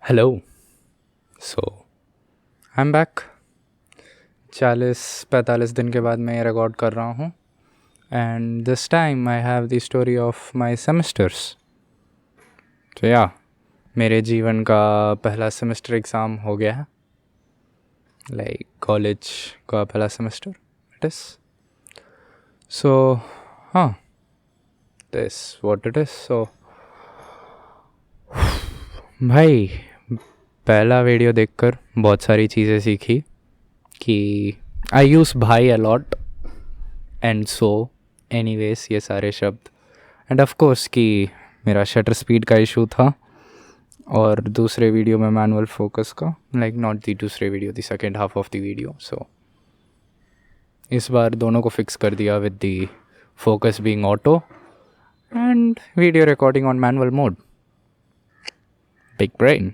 Hello. So I am back. 40-45 दिन के बाद मैं ये रिकॉर्ड कर रहा हूँ and this time I have the story of my semesters. तो या मेरे जीवन का पहला सेमेस्टर एग्ज़ाम हो गया है, लाइक कॉलेज का पहला सेमेस्टर इट इज़। सो हाँ, this what it is. So भाई, पहला वीडियो देखकर बहुत सारी चीज़ें सीखी कि आई यूज़ भाई अलॉट एंड सो एनीवेज ये सारे शब्द, एंड ऑफ कोर्स कि मेरा शटर स्पीड का इशू था और दूसरे वीडियो में मैनुअल फोकस का, लाइक नॉट द दूसरे video, the second half of the video. So इस बार दोनों को फिक्स कर दिया with the focus being auto and video recording on manual mode. Big brain,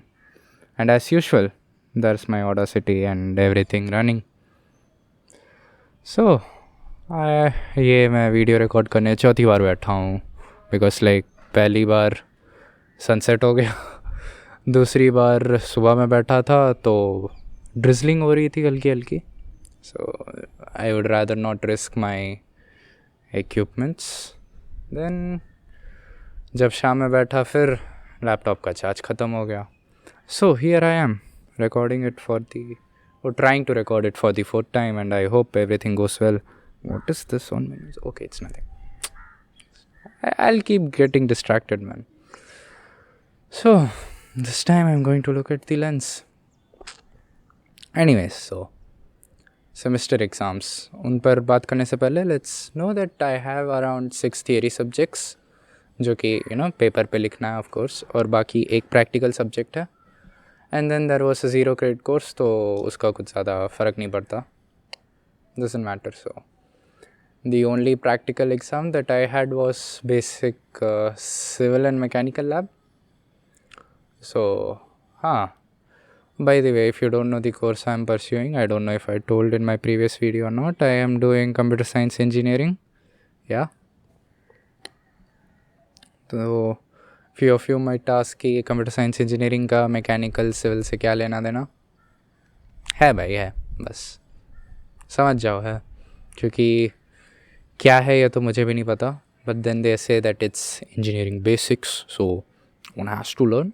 and as usual there's my Audacity and everything running. So ये मैं video record करने चौथी बार बैठा हूँ बिकॉज लाइक पहली बार सनसेट हो गया दूसरी बार सुबह में बैठा था तो ड्रिजलिंग हो रही थी हल्की हल्की। So I would rather not risk my equipments. Then जब शाम में बैठा फिर लैपटॉप का चार्ज ख़त्म हो गया। So here I am recording it or trying to record it for the fourth time, and I hope everything goes well. What is this on menus? Okay, it's nothing. I'll keep getting distracted, man. So this time I'm going to look at the lens. Anyways, so semester exams. उन पर बात करने से पहले let's know that I have around 6 theory subjects जो कि paper पे लिखना है of course, और बाकी एक practical subject है। And then there was a 0 credit course, तो उसका कुछ ज़्यादा फ़र्क नहीं पड़ता, doesn't matter. So the only practical exam that I had was basic civil and mechanical lab. So हाँ, by the way, if you don't know the course I am pursuing, I don't know if I told in my previous video or not, I am doing computer science engineering. Yeah. तो few of you might ask कि computer science engineering का mechanical civil से क्या लेना देना है। भाई है, बस समझ जाओ है, क्योंकि क्या है ये तो मुझे भी नहीं पता, but then they say that it's engineering basics, so one has to learn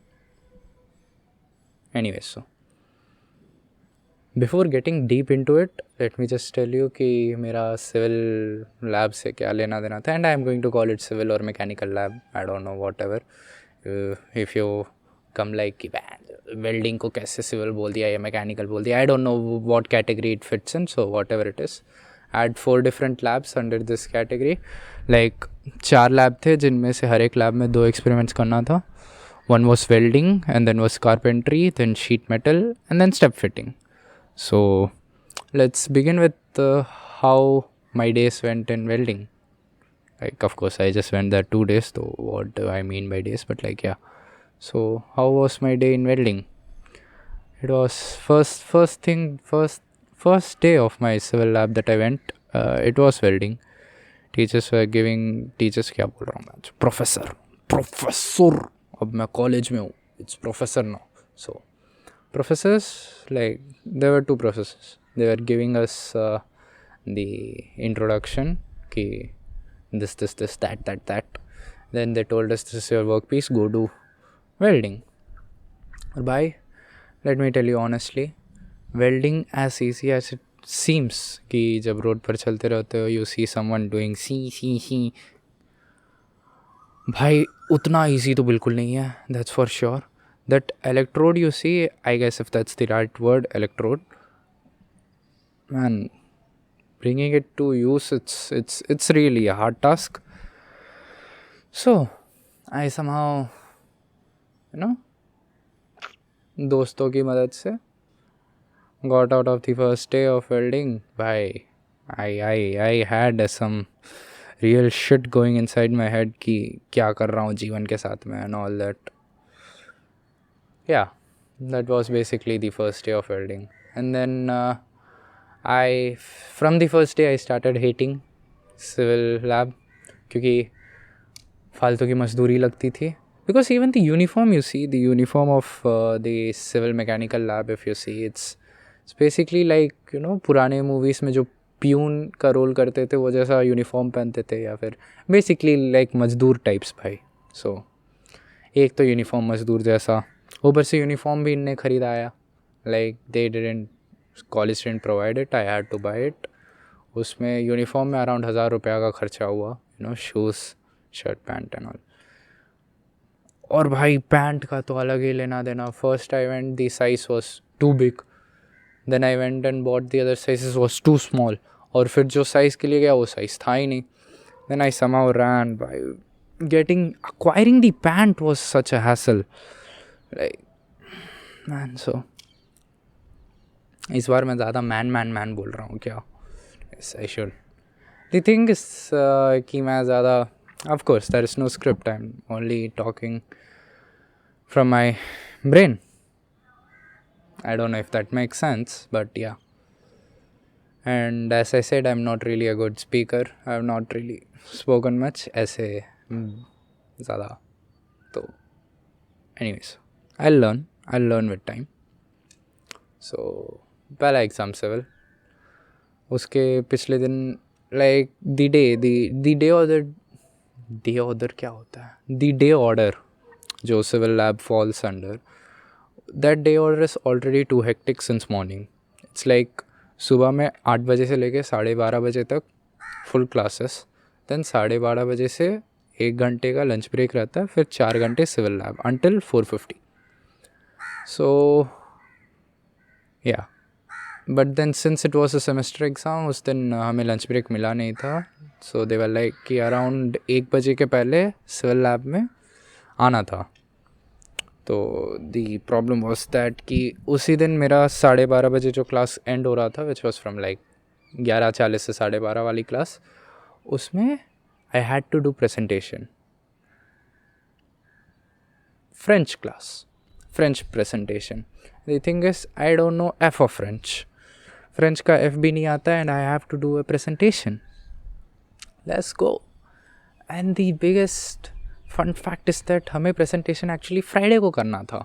anyway. So before getting deep into it, let me just tell you कि मेरा सिविल लैब से क्या लेना देना था, and I am going to call it civil और mechanical lab, I don't know whatever. If you come like कि welding को कैसे सिविल बोल दिया या मैकेनिकल बोल दिया, I don't know what category it fits in, so what ever it is. I had 4 different labs under this category. Like 4 lab थे जिनमें से हर एक लैब में 2 एक्सपेरिमेंट्स करना था। One was welding and then was carpentry, then sheet metal and then step fitting. So let's begin with how my days went in welding. Like, of course, I just went there 2 days, so what do I mean by days? But like, yeah. So how was my day in welding? It was first day of my civil lab that I went. It was welding. Teachers क्या बोल रहा हूँ मैं, professor अब मैं college में हूँ, it's professor now. So professors, like there were 2 professors. They were giving us the introduction ki this that. Then they told us, this is your workpiece, go do welding. Or bye, let me tell you honestly, welding as easy as it seems कि जब road पर चलते रहते हो, you see someone doing सी भाई उतना easy तो बिल्कुल नहीं है, that's for sure. That electrode you see, I guess if that's the right word, electrode, man, bringing it to use, it's really a hard task. So I somehow, दोस्तों की मदद से got out of the first day of welding. Bhai, I had some real shit going inside my head कि क्या कर रहा हूँ जीवन के साथ में and all that. Yeah, that was basically the first day of welding. And then from the first day I started hating civil lab, क्योंकि फालतू की मजदूरी लगती थी because even the uniform, you see the uniform of the civil mechanical lab, if you see, it's basically like, you know, पुराने movies में जो peon का रोल करते थे वो जैसा यूनिफॉर्म पहनते थे, या फिर बेसिकली लाइक मजदूर टाइप्स भाई. सो एक तो यूनिफॉर्म मजदूर जैसा, ऊपर से यूनिफॉर्म भी इनने खरीदाया. Like they didn't, college didn't provide it, I had to buy it. उसमें यूनिफॉर्म में अराउंड 1000 रुपया का खर्चा हुआ, you know, shoes, shirt, pant and all. और भाई पैंट का तो अलग ही लेना देना. First I went, the size was too big, then I went and bought the other sizes was too small, और फिर जो साइज़ के लिए गया वो साइज़ था ही नहीं. Then I somehow ran by acquiring the pant was such a hassle, like man. So इस बार मैं ज़्यादा मैन बोल रहा हूँ क्या? Yes, I should. The thing is कि मैं ज़्यादा, of course there is no script, I'm only talking from my brain. I don't know if that makes sense, but yeah. And as I said, I'm not really a good speaker. I have not really spoken much ऐसे ज़्यादा. तो anyways, I'll learn with time. So पहला exam civil, उसके पिछले दिन, like the day order क्या होता है, द डे ऑर्डर जो civil lab falls under, that day order is already too hectic since morning. It's like सुबह में 8 बजे से लेके 12:30 बजे तक फुल क्लासेस, देन 12:30 बजे से 1 घंटे का लंच ब्रेक रहता है, फिर 4 घंटे civil lab until 4:50. So yeah, but then since it was a semester exam, उस दिन हमें लंच ब्रेक मिला नहीं था. सो दे वर लाइक कि अराउंड 1 बजे के पहले सिविल लैब में आना था. तो दी प्रॉब्लम वॉज दैट कि उसी दिन मेरा 12:30 बजे जो क्लास एंड हो रहा था, विच वॉज फ्रॉम लाइक 11:40 से 12:30 वाली क्लास, उसमें I had to do presentation. French class, French presentation. The thing is I don't know F of French का एफ भी नहीं आता, and I have to do a presentation. Let's go. And the biggest fun fact is that हमें presentation actually Friday को करना था.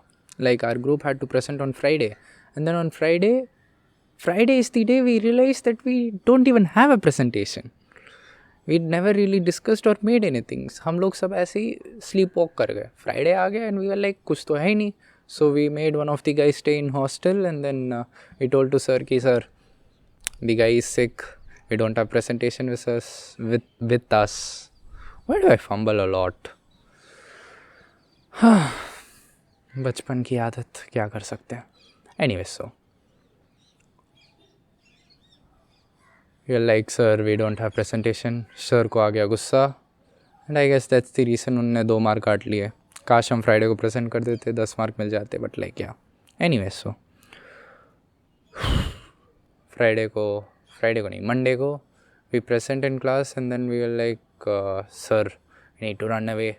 Like our group had to present on Friday, and then on Friday is the day we realized that we don't even have a presentation. We'd never really discussed or made anything. हम लोग सब ऐसे ही sleep walk कर गए. Friday आ गया and we were like कुछ तो है ही नहीं. So we made one of the guys stay in hostel, and then we told to sir कि sir, the guy is sick, we don't have presentation with us. Why do I fumble a lot? हाँ, बचपन की आदत, क्या कर सकते हैं. Anyway, so you are like sir we don't have presentation. Sir को आ गया गुस्सा, and I guess that's the reason उनने 2 मार्क काट लिए. काश हम फ्राइडे को प्रेजेंट कर देते, 10 मार्क मिल जाते, बट लाइक क्या. एनीवे, सो फ्राइडे को नहीं, मंडे को we present in class, and then we were like sir we need to run away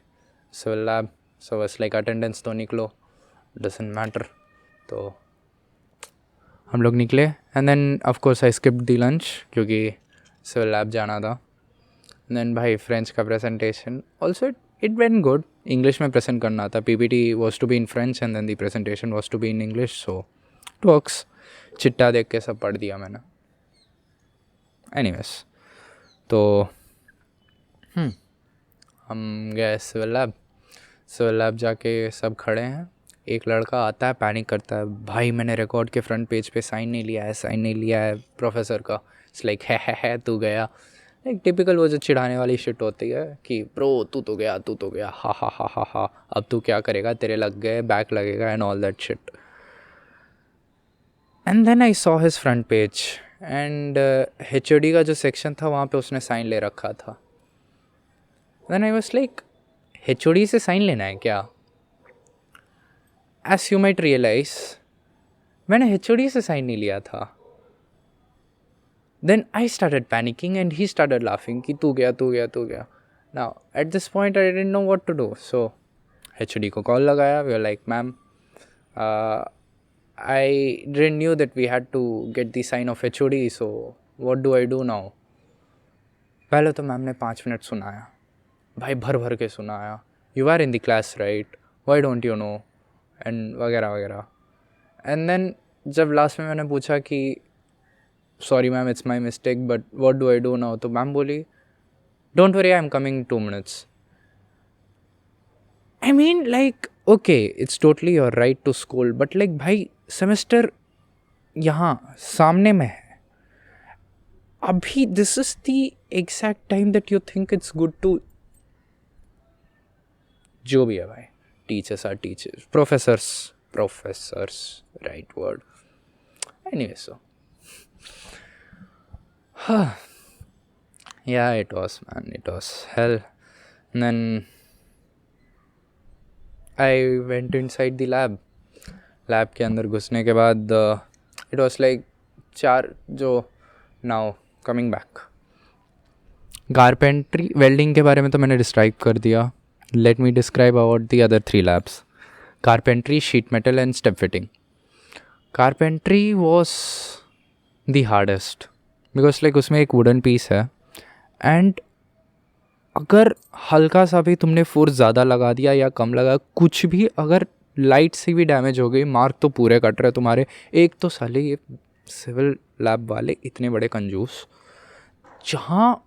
civil lab. So बस लाइक अटेंडेंस तो निकलो, डजेंट मैटर. तो हम लोग निकले, and then of course I skipped the lunch क्योंकि civil lab जाना था. देन भाई फ्रेंच का presentation also it went good. English में प्रेजेंट करना था, PPT was to be in French and then the presentation was to be in English. So it works. चिट्टा देख के सब पढ़ दिया मैंने. एनीवेज, तो हम गए सिविल लैब जाके सब खड़े हैं. एक लड़का आता है, पैनिक करता है, भाई मैंने रिकॉर्ड के फ्रंट पेज पे साइन नहीं लिया है प्रोफेसर का. इट्स लाइक है तू गया. लाइक टिपिकल वो जो चिढ़ाने वाली शिट होती है कि ब्रो तू तो गया हा हा हा हा हा, अब तू क्या करेगा, तेरे लग गए, बैक लगेगा and all that shit. And then I saw his front page, and HOD का जो सेक्शन था वहाँ पे उसने साइन ले रखा था. Then I was like HOD से साइन लेना है क्या? एज यू माइट रियलाइज, मैंने HOD से साइन नहीं लिया था. Then I started panicking and he started laughing कि तू गया. Now at this point I didn't know what to do. So HOD को कॉल लगाया. We were like ma'am, I didn't knew that we had to get the sign of HOD, so what do I do now. पहले तो ma'am ने 5 minute सुनाया भाई, भर के सुनाया. you are in the class, right? Why don't you know? And वगैरह वगैरह. And then जब लास्ट में मैंने पूछा कि sorry ma'am it's my mistake but what do I do now, तो मैम बोली don't worry I am coming 2 minutes. I mean like okay it's totally your right to scold but like भाई semester यहाँ सामने में है अभी. This is the exact time that you think it's good to, जो भी है भाई, teachers are teachers, professors right word. Anyway so yeah it was man, it was hell. And then I went inside the lab के अंदर घुसने के बाद it was like 4 जो now coming back. Carpentry welding के बारे में तो मैंने डिस्क्राइब कर दिया. Let me describe about the other 3 labs. Carpentry, sheet metal and step fitting. Carpentry was the hardest because like उसमें एक वुडन पीस है एंड अगर हल्का सा भी तुमने फोर्स ज़्यादा लगा दिया या कम लगा, कुछ भी अगर लाइट से भी डैमेज हो गई, मार्क तो पूरे कट रहे तुम्हारे. एक तो साले ये सिविल लैब वाले इतने बड़े कंजूस, जहाँ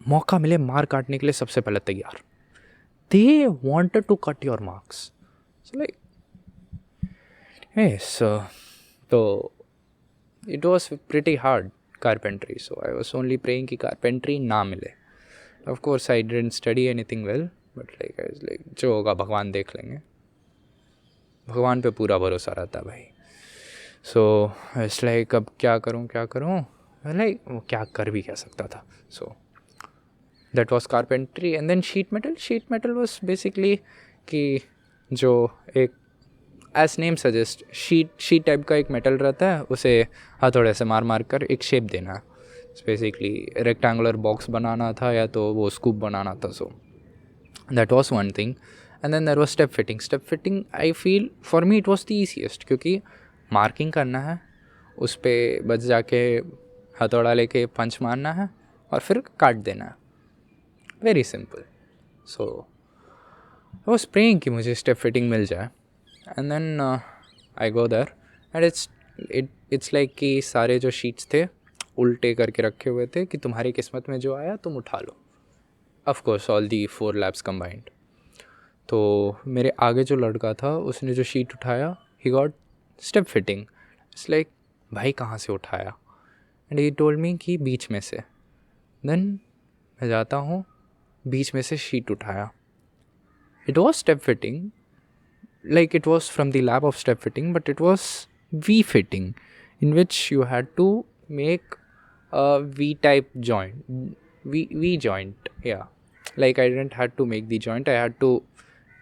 मौका मिले मार काटने के लिए सबसे पहले तैयार. They wanted to cut your marks. So like yes, तो it was pretty hard carpentry. So I was only praying कि कारपेंट्री ना मिले. Of course I didn't study anything well but like I was like जो होगा भगवान देख लेंगे. भगवान पे पूरा भरोसा रहता है भाई. सो इट्स लाइक अब क्या करूँ लाइक वो क्या कर भी क्या सकता था. So that was carpentry. And then sheet metal was basically कि जो एक as name suggest sheet type का एक मेटल रहता है, उसे हथौड़े से मार कर एक शेप देना है. बेसिकली रेक्टेंगुलर बॉक्स बनाना था या तो वो स्कूप बनाना था. So that was one thing. And then there was step fitting. I feel for me it was the easiest क्योंकि मार्किंग करना है, उस पर बस जाके हथौड़ा लेके पंच मारना है और फिर काट देना है. Very simple. So I was praying कि मुझे स्टेप फिटिंग मिल जाए. And then I go there and it's like कि सारे जो शीट्स थे उल्टे करके रखे हुए थे कि तुम्हारी किस्मत में जो आया तुम उठा लो. Of course all the 4 labs combined. तो मेरे आगे जो लड़का था उसने जो शीट उठाया he got step fitting. It's like भाई कहाँ से उठाया? एंड ही टोल्ड मी कि बीच में से. देन मैं जाता हूँ, बीच में से शीट उठाया. It was step fitting, like it was from the lab of step fitting, but it was V fitting in which you had to make a V type joint, V joint. Yeah, like I didn't had to make the joint, I had to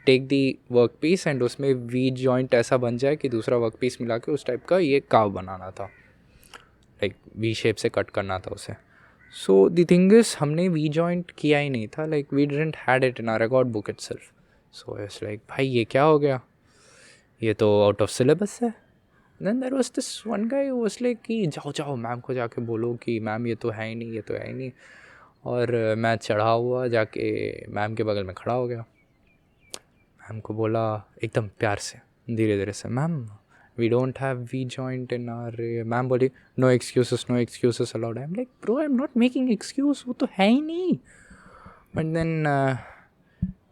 take the workpiece and उसमें V joint ऐसा बन जाए कि दूसरा workpiece मिला के उस type का ये काव बनाना था, like V shape से कट करना था उसे. So the thing is हमने V joint किया ही नहीं था, like we didn't had it in our record book itself. So I was like भाई ये क्या हो गया, ये तो आउट ऑफ सिलेबस है. Then there was this one guy who was like कि जाओ मैम को जाके बोलो कि मैम ये तो है ही नहीं. और मैं चढ़ा हुआ जाके मैम के बगल में खड़ा हो गया. मैम को बोला एकदम प्यार से धीरे से, ma'am we don't have we joint in our. Ma'am बोली no excuses allowed. I am like bro I am not making excuse, वो तो है ही नहीं. But then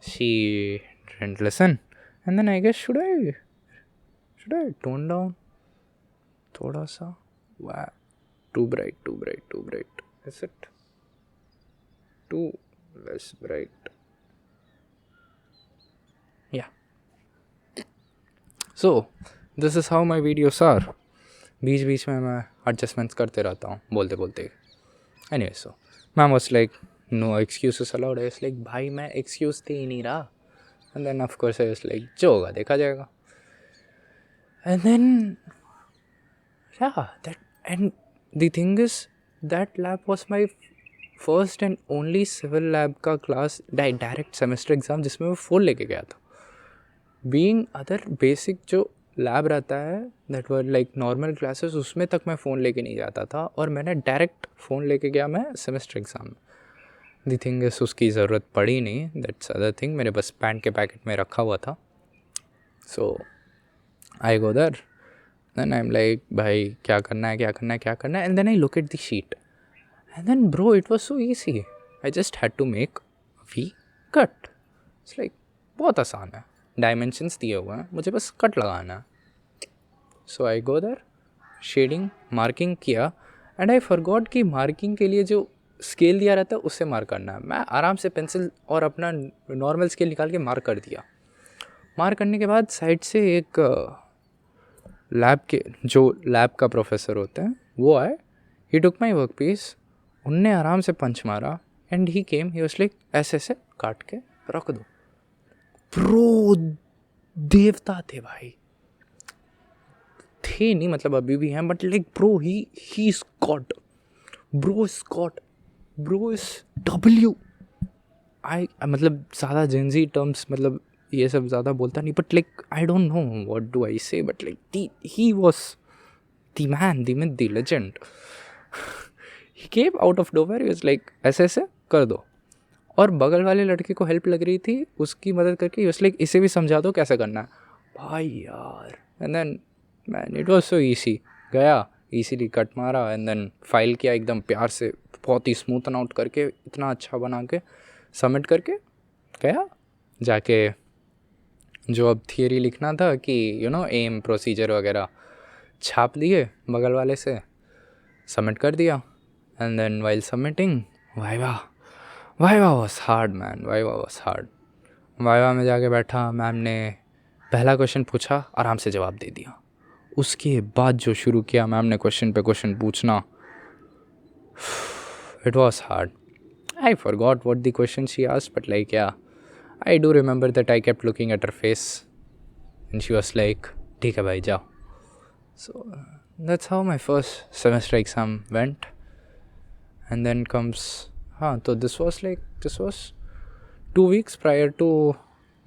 she didn't listen. And then I guess should I tone down थोड़ा सा? वाह, too bright. Is it too less bright? Yeah. So this is how my videos are. बीच में मैं एडजस्टमेंट्स करते रहता हूँ बोलते. Anyway so ma'am was like no excuses allowed. I was like भाई मैं एक्सक्यूज़ दे ही नहीं रहा. And then of course I was like जो होगा देखा जाएगा. And then, yeah, and the thing is, that lab was my first and only civil lab का class, direct semester exam जिसमें मैं फ़ोन लेके गया था. Being other basic जो lab रहता है, that were like normal classes, उसमें तक मैं फ़ोन लेके नहीं जाता था और मैंने डायरेक्ट फ़ोन लेके गया मैं सेमेस्टर एग्ज़ाम में. द थिंग इस उसकी ज़रूरत पड़ी नहीं, दैट्स अदर थिंग, मेरे बस पैंट के पैकेट में रखा हुआ था. So I go there, then I am like भाई क्या करना है, and then I look at the sheet and then bro it was so easy. I just had to make V cut. It's like बहुत आसान है, dimensions दिए हुए हैं, मुझे बस कट लगाना है. सो I go there, shading marking किया, एंड आई फॉरगॉट कि मार्किंग के लिए जो स्केल दिया रहता है उससे मार्क करना है. मैं आराम से पेंसिल और अपना नॉर्मल स्केल निकाल के मार्क कर दिया. मार्क करने के बाद साइड से एक लैब का प्रोफेसर होते हैं वो आए. ही टुक माई वर्क पीस, उनने आराम से पंच मारा and he came, he was like ऐसे ऐसे काट के रख दो. प्रो देवता थे भाई, थे नहीं मतलब अभी भी हैं, but like bro he Scott, bro Scott, bro is W. I मतलब ज़्यादा जेंजी टर्म्स मतलब ये सब ज़्यादा बोलता नहीं, but like I don't know what do I say, but like he was the man, the myth, the legend. He came out of nowhere, he was like ऐसे ऐसे कर दो. और बगल वाले लड़के को हेल्प लग रही थी, उसकी मदद करके ही वाज लाइक इसे भी समझा दो कैसे करना है. भाई यार, and then man it was so easy. गया ईसीली कट मारा एंड देन फाइल किया एकदम प्यार से, बहुत ही स्मूथन आउट करके, इतना अच्छा बना के सबमिट करके गया. जाके जो अब थियरी लिखना था कि एम प्रोसीजर वगैरह छाप दिए बगल वाले से, सबमिट कर दिया. And then while submitting viva was hard man, viva was hard. Viva में जाके बैठा, मैम ने पहला क्वेश्चन पूछा, आराम से जवाब दे दिया. उसके बाद जो शुरू किया मैम ने क्वेश्चन पे क्वेश्चन पूछना, it was hard. I forgot what the question she asked, but like yeah, I do remember that I kept looking at her face and she was like, ठीक है भाई जाओ. So that's how my first semester exam went. And then comes so this was 2 weeks prior to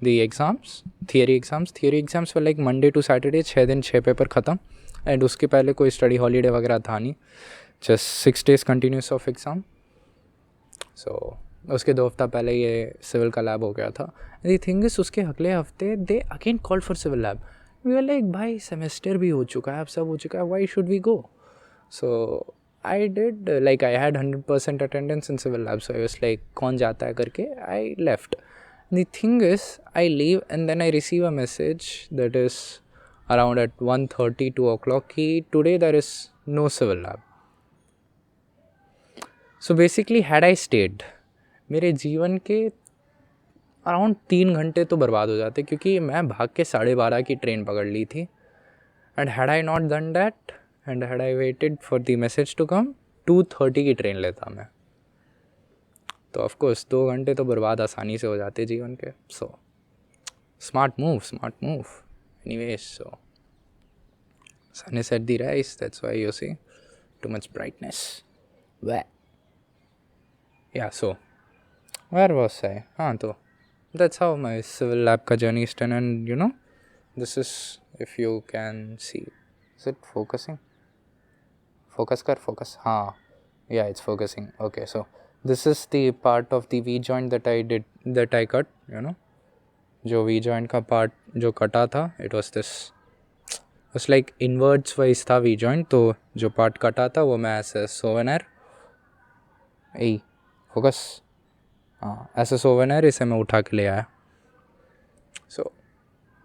the exams, theory exams were like Monday to Saturday, 6 दिन 6 paper ख़त्म. And उसके पहले कोई study holiday वगैरह था नहीं, just 6 days continuous of exam. So उसके 2 हफ्ता पहले ये सिविल का लैब हो गया था. द थिंग इज उसके अगले हफ्ते they again called for civil lab. We were like भाई सेमेस्टर भी हो चुका है, अब सब हो चुका है, why should we go. So I did like I had 100% attendance in civil lab, so I was like कौन जाता है करके I left. The thing is I leave and then I receive a message that is around at 1:30 2 o'clock कि today there is no civil lab. So basically had I stayed, मेरे जीवन के around 3 घंटे तो बर्बाद हो जाते, क्योंकि मैं भाग के 12:30 की ट्रेन पकड़ ली थी. And had I not done that and had I waited for the message to come, 2:30 की ट्रेन लेता मैं. तो ऑफकोर्स 2 घंटे तो बर्बाद आसानी से हो जाते जीवन के. So smart move anyways. So sun is at the rise, that's why you see too much brightness. Yeah, so where was I? So that's how my civil lab ka journey is done. And this is, if you can see, is it focusing? Focus. Yeah, it's focusing. Okay, so this is the part of the V joint that I cut. जो V joint का part जो कटा था, it was this, was like inwards wise था V joint. तो जो part कटा था वो मैं ऐसे सोवेनियर, फोकस, ऐसे सोवेनियर इसे मैं उठा के ले आया. So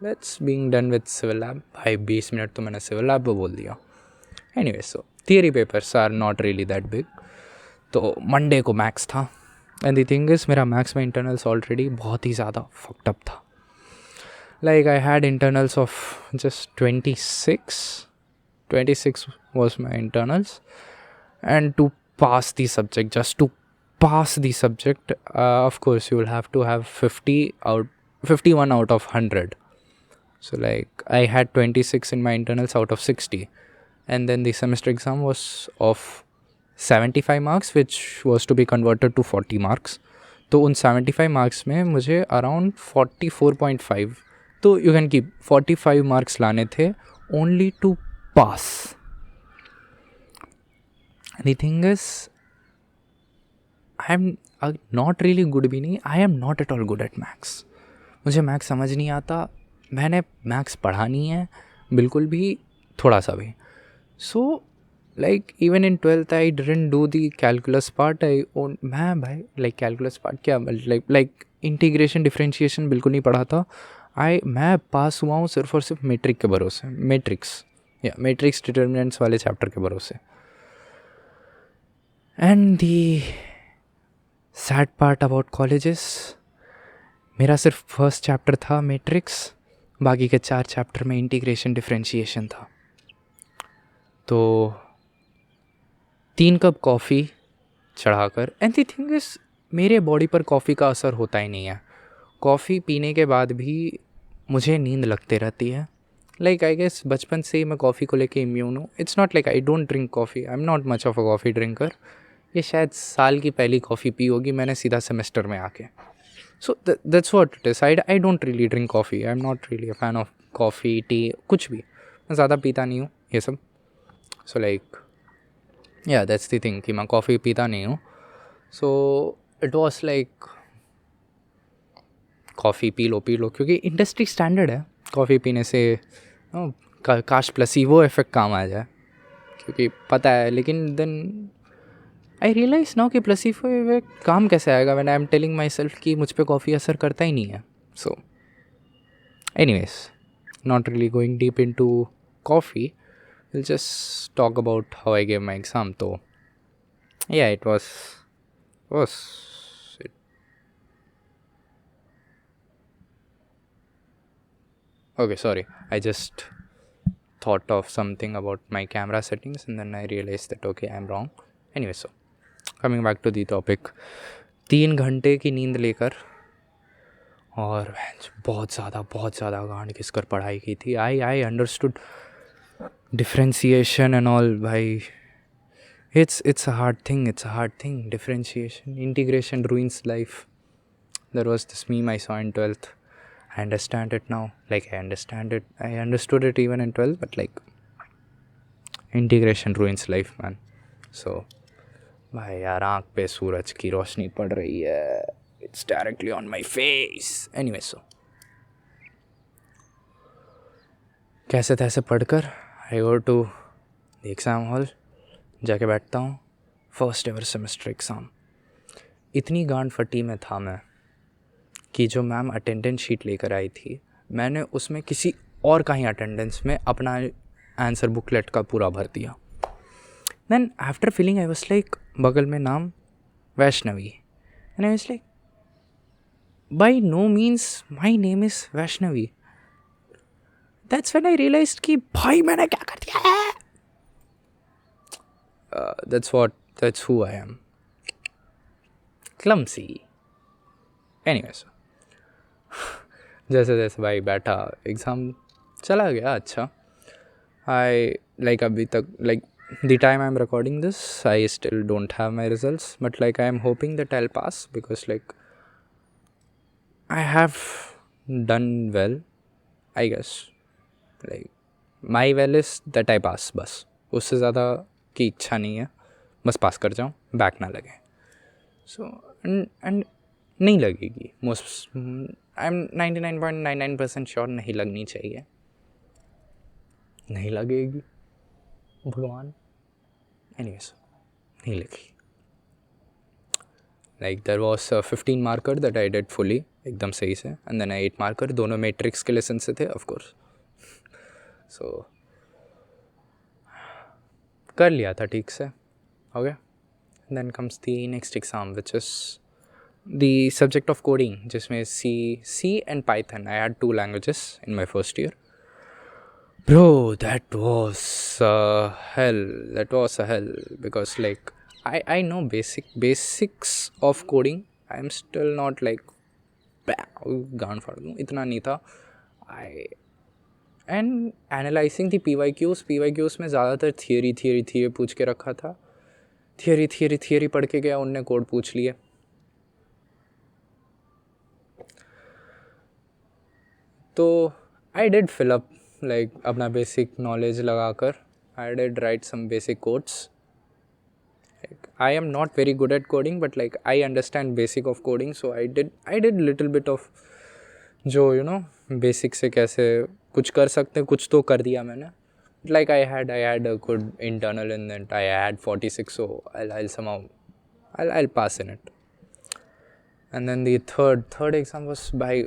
let's being done with civil lab. भाई 20 मिनट तो मैंने सिविल लैब पर बोल दिया. Anyway, so theory papers are not really that big. तो मंडे को मैथ्स था एंड द थिंग इज मेरा मैथ्स में इंटरनल्स ऑलरेडी बहुत ही ज़्यादा फक्ड अप था. Like I had internals of just 26 was my internals, and to pass the subject, of course you will have to have 51 out of 100. So like I had 26 in my internals out of 60, and then the semester exam was of 75 marks which was to be converted to 40 marks. तो उन 75 marks में मुझे around 44.5, तो you can keep 45 marks लाने थे only to pass. The thing is, not really good भी नहीं, आई am not at all good at maths. मुझे मैथ्स समझ नहीं आता, मैंने मैथ्स पढ़ा नहीं है बिल्कुल भी, थोड़ा सा भी. So like even in 12th I didn't do the calculus part. मैं भाई लाइक कैलकुलस पार्ट क्या, लाइक इंटीग्रेशन डिफरेंशिएशन बिल्कुल नहीं पढ़ा था. मैं पास हुआ हूँ सिर्फ और सिर्फ मैट्रिक के भरोसे, मैट्रिक्स डिटर्मिनेंट्स वाले चैप्टर के भरोसे. And the sad part about colleges, मेरा सिर्फ फर्स्ट चैप्टर था मैट्रिक्स, बाकी के 4 चैप्टर में इंटीग्रेशन डिफरेंशिएशन था. तो 3 कप कॉफ़ी चढ़ाकर, एंड द थिंग इज़ मेरे बॉडी पर कॉफ़ी का असर होता ही नहीं है. कॉफ़ी पीने के बाद भी मुझे नींद लगते रहती है. लाइक आई गेस बचपन से ही मैं कॉफ़ी को लेके इम्यून हूँ. It's not like I don't drink coffee, I am not much of a coffee drinker. ये शायद साल की पहली कॉफ़ी पी होगी मैंने सीधा सेमेस्टर में आके. So that's what it is. I don't really drink coffee, I am not really a fan of coffee tea, कुछ भी मैं ज़्यादा पीता नहीं हूँ ये सब. So like yeah that's the thing कि मैं कॉफ़ी पीता नहीं हूँ. So it was like coffee पी लो क्योंकि इंडस्ट्री स्टैंडर्ड है कॉफ़ी पीने से. काश प्लेसिबो इफेक्ट काम आ जाए, क्योंकि पता है. लेकिन देन आई रियलाइज नाउ कि प्लेसिबो इफेक्ट काम कैसे आएगा when I am telling myself कि मुझ पर कॉफ़ी असर करता ही नहीं है. So anyways, not really going deep into coffee, will just talk about how I gave my exam. तो yeah it was okay, sorry, I just thought of something about my camera settings and then I realized that okay, I'm wrong. Anyway, so coming back to the topic, 3 घंटे की नींद लेकर और बहुत ज़्यादा गांड घिसकर पढ़ाई की थी. I understood differentiation and all. भाई it's a hard thing. Differentiation, integration ruins life. There was this meme I saw in 12th. I understand it now. Like I understood it even in 12th, but like integration ruins life, man. So भाई यार आँख पे सूरज की रोशनी पड़ रही है. It's directly on my face. Anyway, so कैसे तैसे पढ़कर I go to the exam hall, जाके बैठता हूँ. First ever semester exam. इतनी गांड फटी में था मैं कि जो मैम अटेंडेंस शीट लेकर आई थी, मैंने उसमें किसी और का ही अटेंडेंस में अपना आंसर बुकलेट का पूरा भर दिया. Then after filling I was like, बगल में नाम Vaishnavi, and I was like by no means my name is Vaishnavi. That's when I realised कि भाई मैंने क्या कर दिया है. that's who I am. Clumsy. Anyways, जैसे जैसे भाई बैठा, एग्ज़ाम चला गया अच्छा. आई लाइक अभी तक like the time I'm recording this, I still don't have my results, but like I am hoping that I'll pass because like I have done well, I guess. Like my well is that I pass, बस उससे ज़्यादा की इच्छा नहीं है, बस पास कर जाऊँ, बैक ना लगे. सो एंड नहीं लगेगी. मोस्ट आई एम 99.99% श्योर नहीं लगनी चाहिए, नहीं लगेगी भगवान. एनीवेज नहीं लगी. Like there was 15 marker that I did fully, एकदम सही से, एंड देन 8 मार्कर दोनों मैट्रिक्स के लेसन से थे ऑफकोर्स. सो कर लिया था ठीक से, हो गया. Then comes the next exam which is the subject of coding, जिसमें C and Python. I had 2 languages in my first year. Bro, that was hell. Because like I know basics of coding. I am still not like गान फाड़ दूँ, इतना नहीं था. and analyzing the PYQs में ज़्यादातर theory पूछ के रखा था. थियरी पढ़ के गया, उनने कोड पूछ लिए. तो I did fill up like अपना बेसिक नॉलेज लगाकर. I did write some basic codes. Like, I am not very good at coding, but like I understand basic of coding, so I did little bit of जो basic से कैसे कुछ कर सकते हैं, कुछ तो कर दिया मैंने. Like I had a good internal in it. I had 46, so I'll somehow I'll pass in it. And then the third exam was by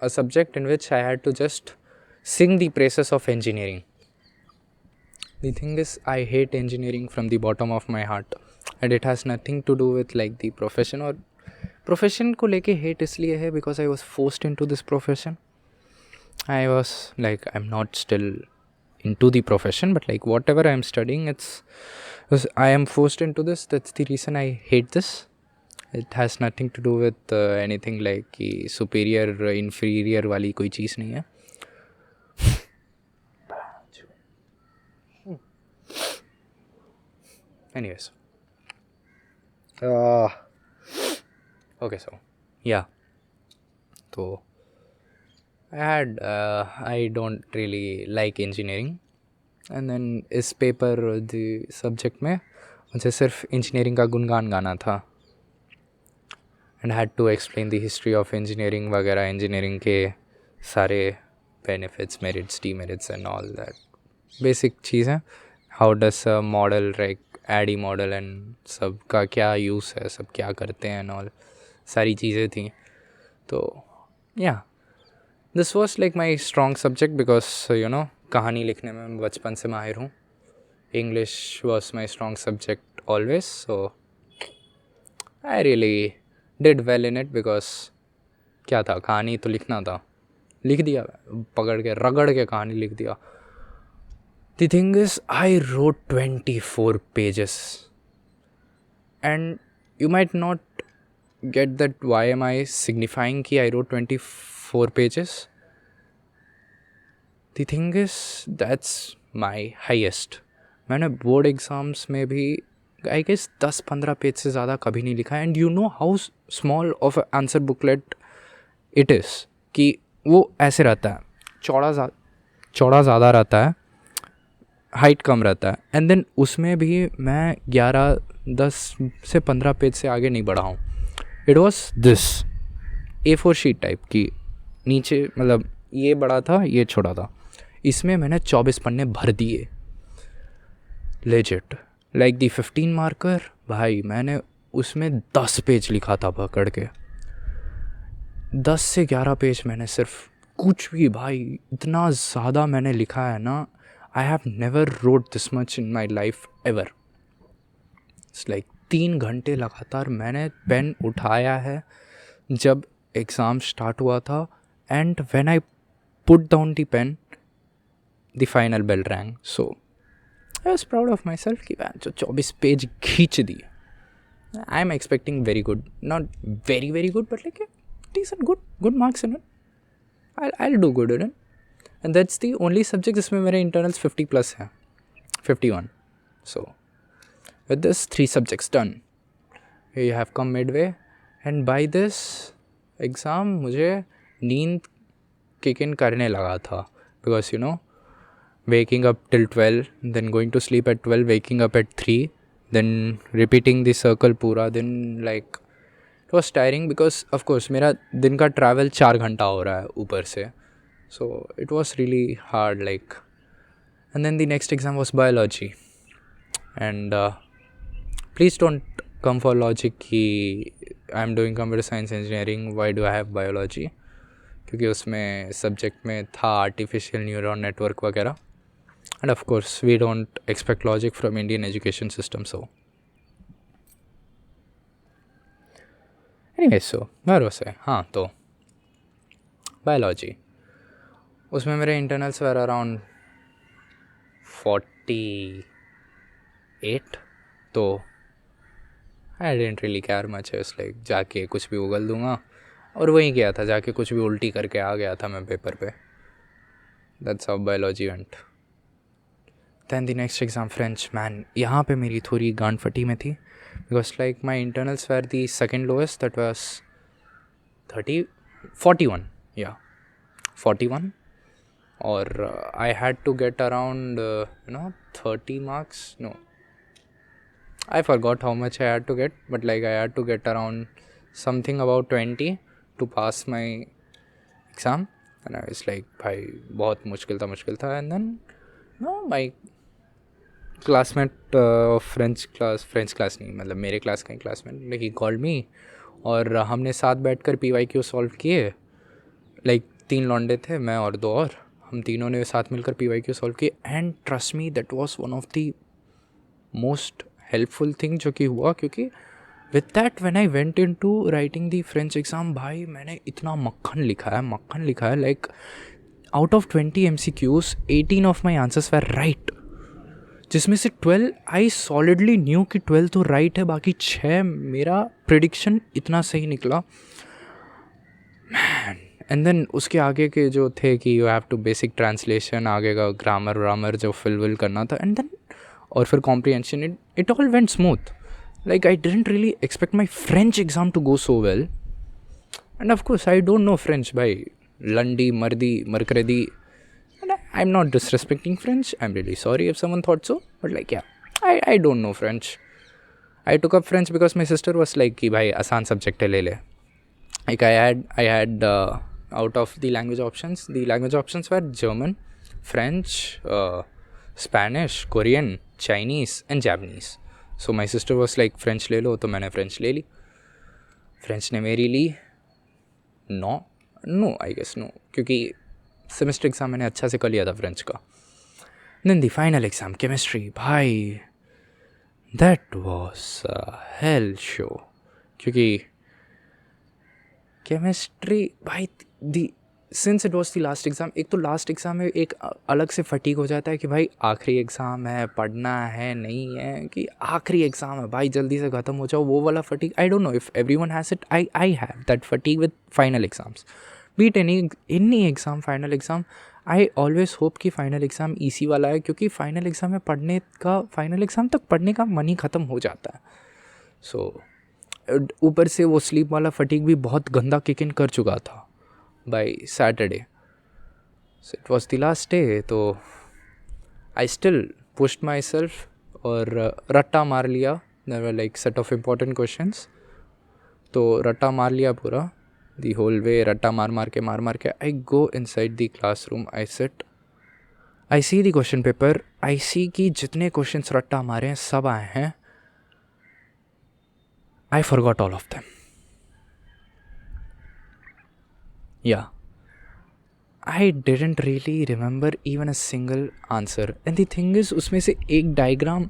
a subject in which I had to just sing the praises of engineering. The thing is, I hate engineering from the bottom of my heart, and it has nothing to do with like the profession or profession को लेके hate इसलिए है because I was forced into this profession. I was like, I'm not still into the profession, but like whatever I'm studying, I am forced into this. That's the reason I hate this. It has nothing to do with anything like कि superior inferior वाली कोई चीज़ नहीं है. Anyways, okay, so yeah, so I don't really like engineering, and then इस paper the subject में मुझे सिर्फ engineering का गुणगान गाना था, and I had to explain the history of engineering वगैरह, engineering के सारे benefits, merits, demerits and all that basic चीज़ें. How does a model like ADDIE model and सब का क्या यूज़ है, सब क्या करते हैं एंड ऑल सारी चीज़ें थी. तो या this was like my strong subject because कहानी लिखने में मैं बचपन से माहिर हूँ. English was my strong subject always, so I really did well in it because क्या था, कहानी तो लिखना था, लिख दिया, पकड़ के रगड़ के कहानी लिख दिया. The thing is, I wrote 24 pages, and you might not get that why am I signifying कि I wrote 24 pages. The thing is, that's my highest. मैंने बोर्ड एग्ज़ाम्स में भी आई गेस 10-15 पेज से ज़्यादा कभी नहीं लिखा. And you know how small of answer booklet it is कि वो ऐसे रहता है, चौड़ा ज़्यादा रहता है, हाइट कम रहता है. एंड देन उसमें भी मैं 10 से 15 पेज से आगे नहीं बढ़ा हूँ. It was this A4 sheet type की, नीचे मतलब ये बड़ा था, ये छोटा था. इसमें मैंने 24 पन्ने भर दिए लेजिट. लाइक दी 15 मार्कर भाई, मैंने उसमें 10 पेज लिखा था पकड़ के. 10 से 11 पेज मैंने सिर्फ कुछ भी, भाई इतना ज़्यादा मैंने लिखा है ना. I have never wrote this much in my life ever. It's like 3 घंटे लगातार मैंने पेन उठाया है जब एग्ज़ाम स्टार्ट हुआ था. And when I put down the pen, the final bell rang. So I was proud of myself कि जो 24 पेज खींच दिए. I am expecting very good, not very very good, but like decent, good marks in it. I'll do good in it. And that's the only subject जिसमें मेरे internals 50+ हैं, 51. So with this 3 subjects done, you have come midway, and by this exam मुझे नींद kick in करने लगा था because waking up till 12, then going to sleep at 12, waking up at 3, then repeating the circle पूरा दिन. like it was tiring because of course मेरा दिन का travel 4 घंटा हो रहा है ऊपर से. So it was really hard, like. And then the next exam was biology, and please don't come for logic कि I'm doing computer science engineering, why do I have biology? क्योंकि उसमें सब्जेक्ट में था artificial neuron network वगैरह, and of course we don't expect logic from Indian education system. So anyway, so where was I? हाँ, तो biology, उसमें मेरे internals were around 48. तो आई डेंट रियली केयर मच. इस लाइक जाके कुछ भी उगल दूंगा, और वहीं गया था, जाके कुछ भी उल्टी करके आ गया था मैं पेपर पे. That's how biology went. Then the next exam French. Man, यहाँ पे मेरी थोड़ी गांड फटी में थी because like my internals were the second lowest, that was 41. या 41. or I had to get around 30 marks, no, I forgot how much I had to get, but like I had to get around something about 20 to pass my exam. And I was like, भाई बहुत मुश्किल था. And then no, my classmate French class नहीं, मतलब मेरे class का ही classmate, like he called me और हमने साथ बैठकर PYQ सॉल्व किए. लाइक 3 लौंडे थे, मैं और 2 और, हम तीनों ने साथ मिलकर PYQ सॉल्व किए. And trust me, that was one of the most helpful thing जो कि हुआ, क्योंकि with that when I went into writing the French exam, भाई मैंने इतना मक्खन लिखा है. Like out of 20 MCQs 18 of my answers were right, जिसमें से 12 आई सॉलिडली न्यू कि 12 तो राइट है, बाकी 6 मेरा प्रिडिक्शन इतना सही निकला. मैन. एंड देन उसके आगे के जो थे कि you have to basic translation, आगे का ग्रामर जो फिल करना था. एंड देन और फिर comprehension, it all went smooth. Like I didn't really expect my French exam to go so well. And of course I don't know French, भाई लंडी मर्दी मरकरेदी. And I'm not disrespecting French. I'm really sorry if someone thought so. But like, yeah, I don't know French. I took up French because my sister was like, कि भाई आसान subject है ले ले. Like I had out of the language options were German, French, Spanish, Korean, Chinese and Japanese. So my sister was like, French ले लो, तो मैंने French ले ली. French ने मेरी ली. No, I guess no. क्योंकि सेमेस्टर एग्ज़ाम मैंने अच्छा से कर लिया था फ्रेंच का. Then the final exam chemistry, भाई that was a hell show. क्योंकि केमिस्ट्री भाई since it was the last exam, एक तो लास्ट एग्ज़ाम में एक अलग से फटीक हो जाता है कि भाई आखिरी एग्ज़ाम है, पढ़ना है नहीं है, कि आखिरी एग्ज़ाम है भाई जल्दी से ख़त्म हो जाओ, वो वाला फटीक. I don't know if everyone has it. I have that फटीक with final exams. Be it any exam, final exam, I always hope कि फ़ाइनल एग्ज़ाम ईसी वाला है, क्योंकि फ़ाइनल एग्ज़ाम में फाइनल एग्ज़ाम तक पढ़ने का मन ही ख़त्म हो जाता है. सो ऊपर से वो स्लीप वाला फटीक भी बहुत गंदा किक इन कर चुका था by Saturday. So it was the last day, तो I still pushed myself और रट्टा मार लिया. There were like set of important questions, तो रट्टा मार लिया पूरा. The whole way रट्टा मार के I go inside the classroom, I sit, I see the question paper, I see कि जितने questions रट्टा मारे हैं सब आए हैं. I forgot all of them. Yeah, I didn't really remember even a single answer. And the thing is, उसमें से एक डायग्राम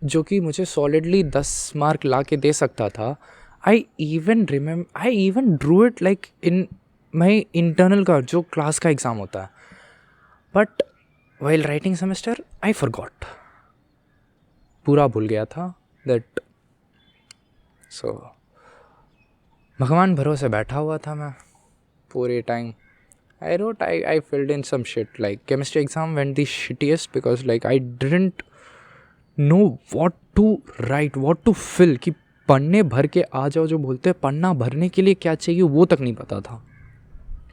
जो कि मुझे solidly 10 मार्क ला के दे सकता था, I even drew it like in my internal का जो क्लास का एग्ज़ाम होता है. But while writing semester, I forgot. पूरा भूल गया था that. So भगवान भरोसे बैठा हुआ था मैं पूरे time. I filled in some shit. Like chemistry exam went the shittiest because like I didn't know what to write, what to fill. कि पढ़ने भर के आ जाओ जो बोलते हैं, पढ़ना भरने के लिए क्या चाहिए वो तक नहीं पता था.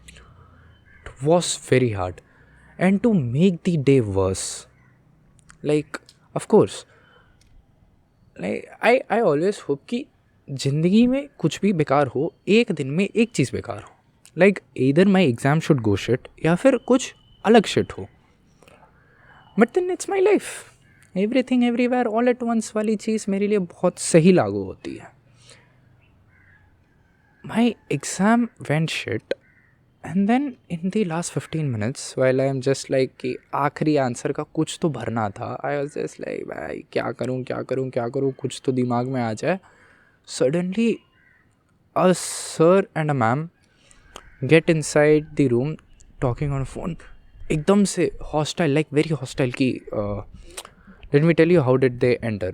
It was very hard. And to make the day worse, like of course like I always hope कि ज़िंदगी में कुछ भी बेकार हो, एक दिन में एक चीज़ बेकार हो. Like either my exam should go shit या फिर कुछ अलग शिट हो. But then it's my life. Everything everywhere all at once वाली चीज़ मेरे लिए बहुत सही लागू होती है. My exam went shit and then in the last 15 minutes while I am just like कि आखिरी आंसर का कुछ तो भरना था. आई वॉज जस्ट लाइक भाई क्या करूँ, कुछ तो दिमाग में आ जाए. Suddenly a sir and a ma'am get inside the room talking on phone. एकदम से हॉस्टाइल, लाइक वेरी हॉस्टाइल की. Let me tell you how did they enter.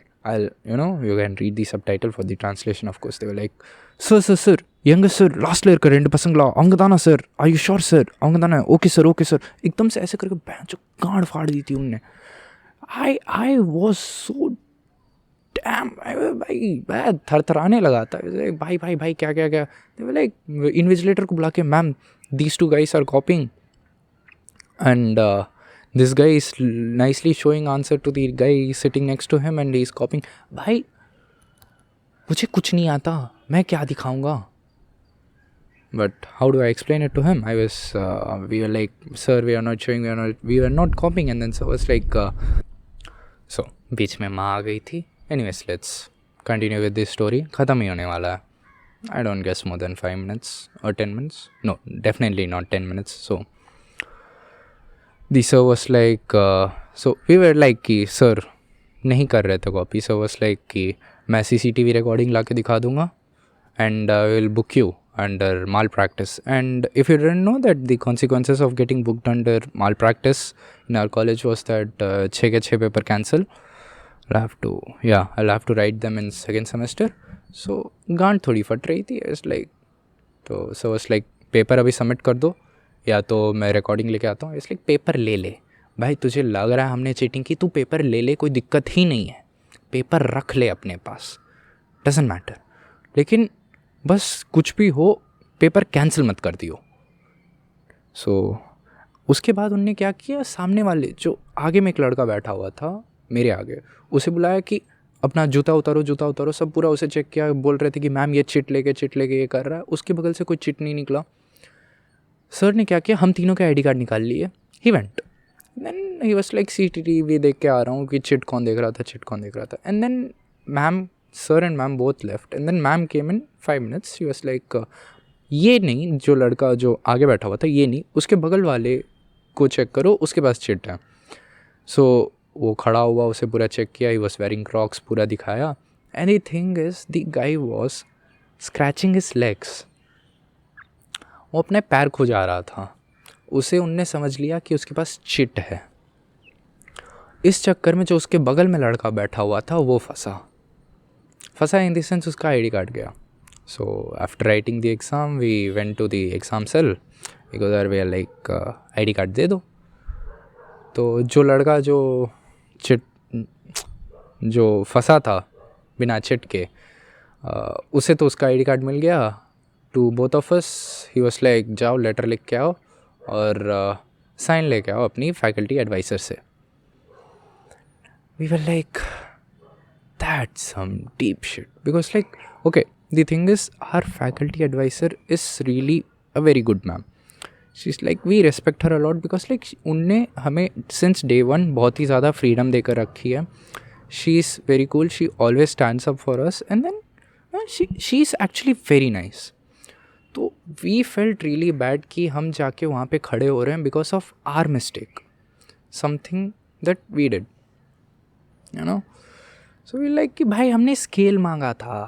You can read the subtitle for the translation, of course. They were like, sir, youngest sir, last layer ka rendu pasangla, avanga dana sir, are you sure sir, avanga dana, okay sir. एकदम से ऐसे करके bench गांड फाड़ दी थी उनने. I was so damn, भाई मैं थरथराने लगा था. भाई क्या. They were like, invigilator को बुला के, ma'am these two guys are copying and this guy is nicely showing answer to the guy sitting next to him and he is copying. भाई मुझे कुछ नहीं आता, मैं क्या दिखाऊंगा. But how do I explain it to him? We were like, sir, we were not copying. And then so was like, so बीच में माँ आ गई थी. Anyways, let's continue with this story. ख़त्म ही होने वाला है. I don't guess more than 5 minutes or 10 minutes. No, definitely not 10 minutes. So the sir was like, so we were like कि sir नहीं कर रहे थे कॉपी. सो वाज लाइक कि मैं CCTV रिकॉर्डिंग ला के दिखा दूंगा and I will book you under malpractice. And if you didn't know that the consequences of getting booked under malpractice in our college was that 6 के 6 paper cancel. I'll have to write them in second semester. So गांड थोड़ी फट रही थी. It's like तो so was like paper अभी submit कर दो या तो मैं रिकॉर्डिंग लेके आता हूँ. इट्स लाइक पेपर ले ले भाई, तुझे लग रहा है हमने चीटिंग की, तू पेपर ले ले, कोई दिक्कत ही नहीं है, पेपर रख ले अपने पास, डजेंट मैटर. लेकिन बस कुछ भी हो पेपर कैंसिल मत कर दियो. सो उसके बाद उनने क्या किया, सामने वाले जो आगे में एक लड़का बैठा हुआ था मेरे आगे, उसे बुलाया कि अपना जूता उतारो. सब पूरा उसे चेक किया. बोल रहे थे कि मैम ये चिट लेके ये कर रहा है. उसके बगल से कोई चिट नहीं निकला. सर ने क्या किया, हम तीनों के ID कार्ड निकाल लिए. He went. Then he was like CCTV देख के आ रहा हूँ कि चिट कौन देख रहा था. And then ma'am, sir and ma'am both left. And then ma'am came in 5 minutes. He was like ये नहीं, जो लड़का जो आगे बैठा हुआ था ये नहीं, उसके बगल वाले को चेक करो, उसके पास चिट है. सो वो खड़ा हुआ, उसे पूरा चेक किया. ही वॉज वेयरिंग क्रॉक्स, पूरा दिखाया. एंड द thing is the guy was scratching his legs. वो अपने पैर खुजा रहा था. उसे उनने समझ लिया कि उसके पास चिट है. इस चक्कर में जो उसके बगल में लड़का बैठा हुआ था वो फंसा इन द सेंस उसका ID कार्ड गया. So after writing the exam we went to the exam cell. Because we are like ID card दे दो. तो जो लड़का जो फंसा था बिना चिट के, उसे तो उसका ID कार्ड मिल गया. To both of us he was like, जाओ लेटर लिख के आओ और साइन लेके आओ अपनी फैकल्टी एडवाइज़र से. We were like that's some deep shit. Because like okay, the thing is our faculty advisor is really a very good ma'am. She is like, we respect her a lot because like उनने हमें since day 1 बहुत ही ज़्यादा freedom देकर रखी है. She is very cool. She always stands up for us. And then she is actually very nice. तो we felt really bad कि हम जाके वहाँ पे खड़े हो रहे हैं because of our mistake, something that we did, you know. So we like कि भाई हमने स्केल मांगा था,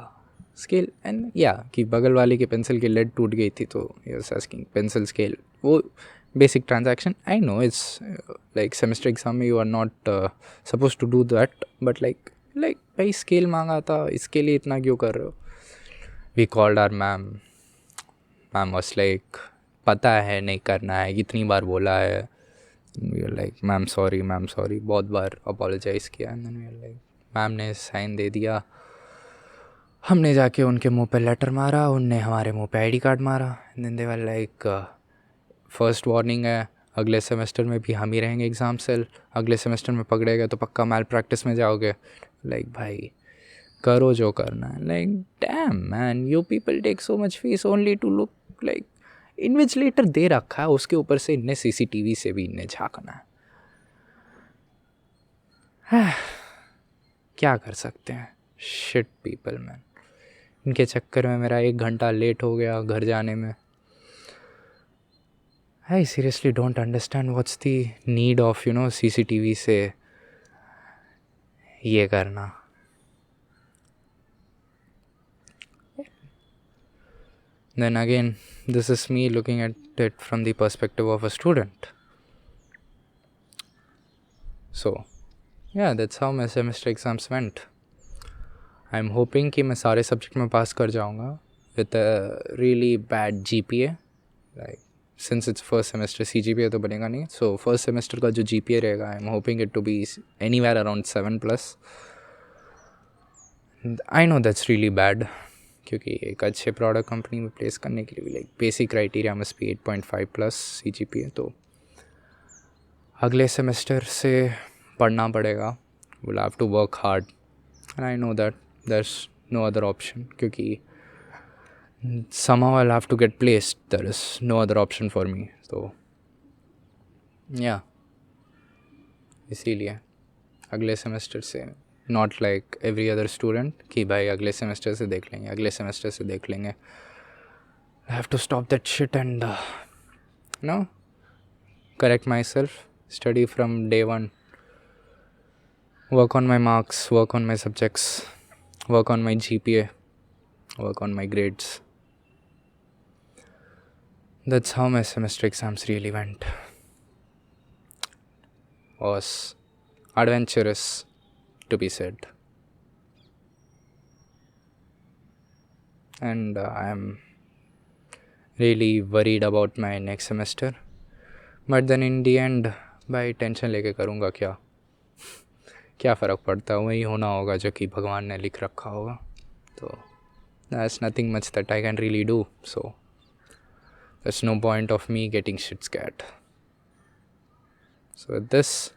स्केल. एंड कि बगल वाले के पेंसिल की लेड टूट गई थी तो he was asking pencil scale. वो basic transaction. I know it's like semester exam में you are not suppose to do that, but like भाई स्केल मांगा था, इसके लिए इतना क्यों कर रहे हो. We called our ma'am. Ma'am was like, पता है नहीं करना है, कितनी बार बोला है. We are like ma'am sorry, बहुत बार अपोलोजाइज़ किया. And then we are like, ma'am ने साइन दे दिया. हमने जाके उनके मुंह पे लेटर मारा, उनने हमारे मुंह पे ID कार्ड मारा. And then they were like, first warning है, अगले सेमेस्टर में भी हम ही रहेंगे एग्ज़ाम सेल. अगले सेमेस्टर में पकड़े गए तो पक्का माल प्रैक्टिस में जाओगे. लाइक भाई करो जो करना है. Like damn man, you people take so much fees only to look like. Invigilator दे रखा है, उसके ऊपर से इनने CCTV से भी इनने झांकना है. क्या कर सकते हैं. Shit people man. इनके चक्कर में मेरा 1 घंटा लेट हो गया घर जाने में. I seriously don't understand what's the need of CCTV से ये करना. Then again, this is me looking at it from the perspective of a student. So, that's how my semester exams went. I'm hoping कि मैं सारे subject में पास कर जाऊँगा with a really bad GPA. Like, since it's first semester, CGPA तो बनेगा नहीं. So, first semester का जो GPA रहेगा, I'm hoping it to be anywhere around 7+. I know that's really bad. क्योंकि एक अच्छे प्रोडक्ट कंपनी में प्लेस करने के लिए भी like basic criteria must be 8.5+ CGPA. तो अगले सेमेस्टर से पढ़ना पड़ेगा. Will have to work hard. And I know that there's no other option, क्योंकि somehow I'll have to get placed. There is no other option for me. So yeah, इसीलिए अगले semester से not like every other student कि भाई अगले semester से देख लेंगे, अगले सेमेस्टर से देख लेंगे. I have to stop that shit and correct myself, study from day one, work on my marks, work on my subjects, work on my GPA, work on my grades. That's how my semester exams really went. Was adventurous, to be said. And I am really worried about my next semester. But then in the end, भाई tension लेके करूँगा क्या? क्या फ़र्क पड़ता है, वही होना होगा जो कि भगवान ने लिख रखा होगा. तो there's nothing much that I can really do. So there's no point of me getting shit scared. So with this,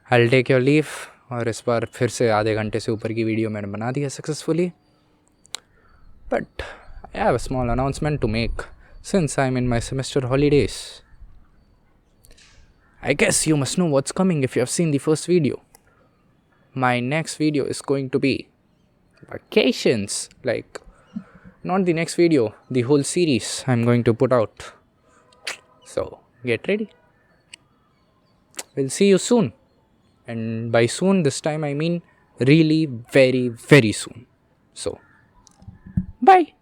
I'll take your leave. और इस बार फिर से आधे घंटे से ऊपर की वीडियो मैंने बना दी है successfully. But I have a small announcement to make since I'm in my semester holidays. I guess you must know what's coming if you have seen the first video. My next video is going to be vacations. Like, not the next video, the whole series I'm going to put out. So, get ready. We'll see you soon. And by soon, this time I mean really very, very soon. So, bye.